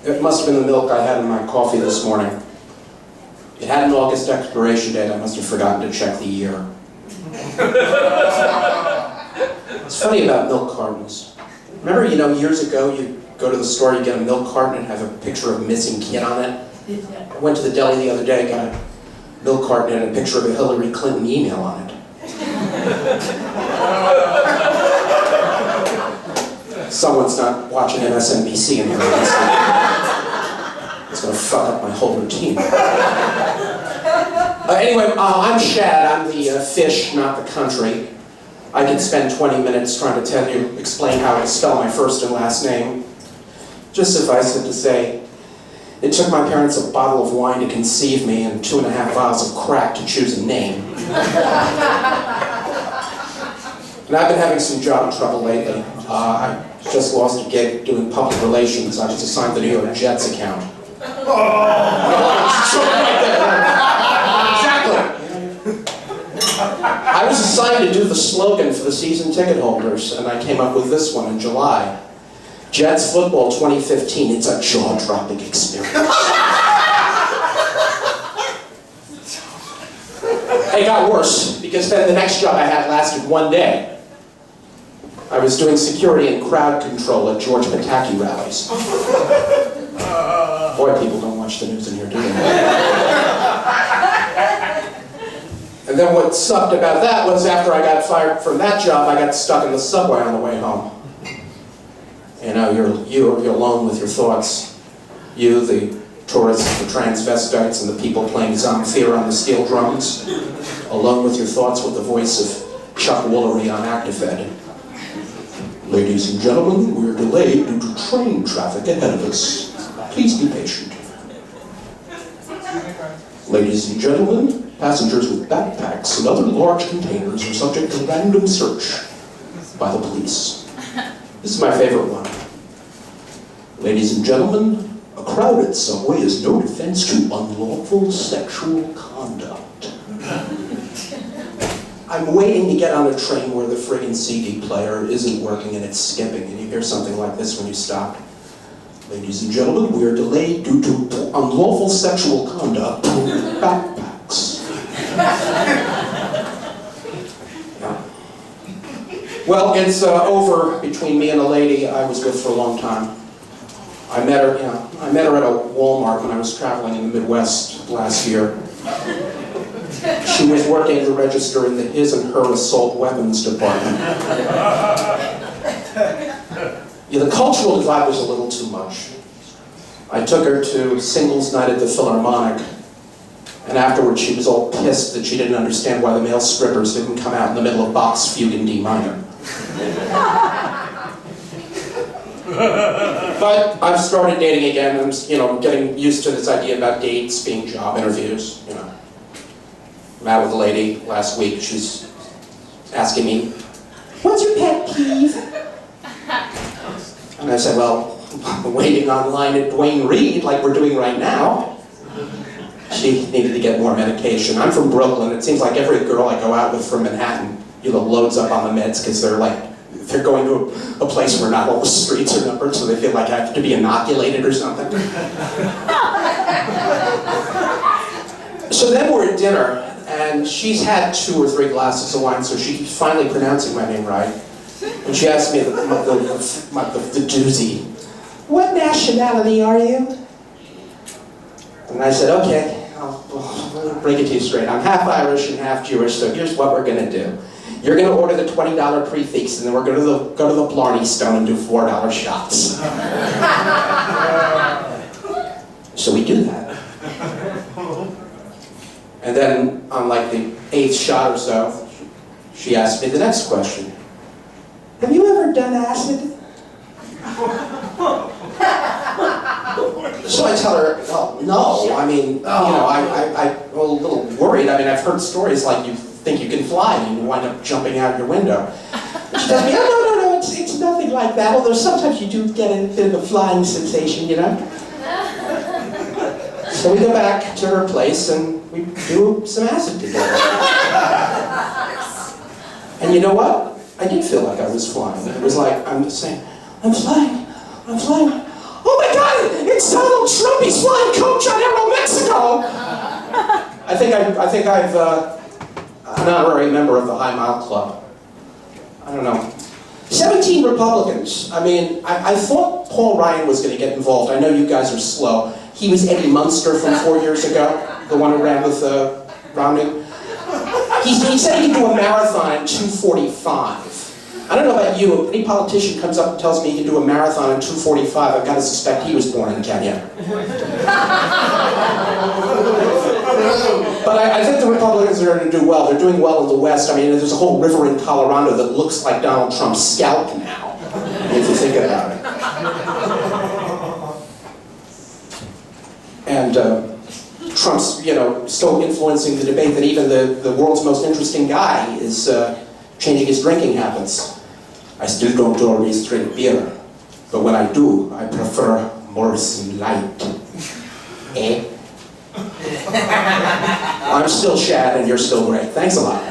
It must have been the milk I had in my coffee this morning. It had an August expiration date. I must have forgotten to check the year. It's funny about milk cartons. Remember, years ago, you go to the store, you get a milk carton and have a picture of a missing kid on it? I went to the deli the other day, got a milk carton and a picture of a Hillary Clinton email on it. Someone's not watching MSNBC in here. It's going to fuck up my whole routine. Anyway, I'm Shad. I'm the fish, not the country. I could spend 20 minutes trying to explain how to spell my first and last name. Just suffice it to say, it took my parents a bottle of wine to conceive me and 2.5 vials of crack to choose a name. And I've been having some job trouble lately. I just lost a gig doing public relations. I was assigned the New York Jets account. Exactly. I was assigned to do the slogan for the season ticket holders, and I came up with this one in July. Jets football 2015, it's a jaw-dropping experience. It got worse, because then the next job I had lasted 1 day. I was doing security and crowd control at George Pataki rallies. Boy, people don't watch the news in here, do they? And then what sucked about that was after I got fired from that job, I got stuck in the subway on the way home. You're alone with your thoughts. You, the tourists, the transvestites, and the people playing Zamfir on the steel drums. Alone with your thoughts with the voice of Chuck Woolery on Actifed. Ladies and gentlemen, we're delayed due to train traffic ahead of us. Please be patient. Ladies and gentlemen, passengers with backpacks and other large containers are subject to random search by the police. This is my favorite one. Ladies and gentlemen, a crowded subway is no defense to unlawful sexual conduct. I'm waiting to get on a train where the friggin' CD player isn't working and it's skipping, and you hear something like this when you stop. Ladies and gentlemen, we are delayed due to unlawful sexual conduct with backpacks. Yeah. Well, it's over between me and a lady I was with for a long time. I met her at a Walmart when I was traveling in the Midwest last year. She was working the register in the his and her assault weapons department. Yeah, the cultural divide was a little too much. I took her to singles night at the Philharmonic, and afterwards she was all pissed that she didn't understand why the male strippers didn't come out in the middle of Bach's Fugue in D minor. But I've started dating again, and getting used to this idea about dates being job interviews. I'm out with a lady last week. She's asking me, "What's your pet peeve?" And I said, "Well, I'm waiting online at Duane Reade like we're doing right now." She needed to get more medication. I'm from Brooklyn. It seems like every girl I go out with from Manhattan, loads up on the meds because they're going to a place where not all the streets are numbered, so they feel like I have to be inoculated or something. So then we're at dinner, and she's had 2 or 3 glasses of wine, so she's finally pronouncing my name right. And she asked me the doozy, "What nationality are you?" And I said, "Okay, I'll break it to you straight. I'm half Irish and half Jewish, so here's what we're going to do. You're going to order the $20 prefix, and then we're going to go to the Blarney Stone and do $4 shots." So we do that. And then, on like the 8th shot or so, she asked me the next question. "Have you ever done acid?" So I tell her, "Well, no. I mean, I'm a little worried. I mean, I've heard stories like you think you can fly and you wind up jumping out your window." And she tells me, "Oh, no, it's nothing like that. Although sometimes you do get a bit of a flying sensation, So we go back to her place and we do some acid together. And you know what? I did feel like I was flying. It was like, I'm just saying, I'm flying. Oh my God, it's so Trump, he's flying coach on Aeromexico. I think I'm an honorary member of the High Mile Club. I don't know. 17 Republicans. I mean, I thought Paul Ryan was going to get involved. I know you guys are slow. He was Eddie Munster from 4 years ago, the one who ran with Romney. He said he could do a marathon in 2:45. I don't know about you, if any politician comes up and tells me he can do a marathon in 2:45, I've got to suspect he was born in Kenya. But I think the Republicans are going to do well. They're doing well in the West. I mean, there's a whole river in Colorado that looks like Donald Trump's scalp now, if you think about it. And Trump's, so influencing the debate that even the world's most interesting guy is changing his drinking habits. I still don't always drink beer, but when I do, I prefer Morrison Light. Eh? I'm still Shad, and you're still great. Thanks a lot.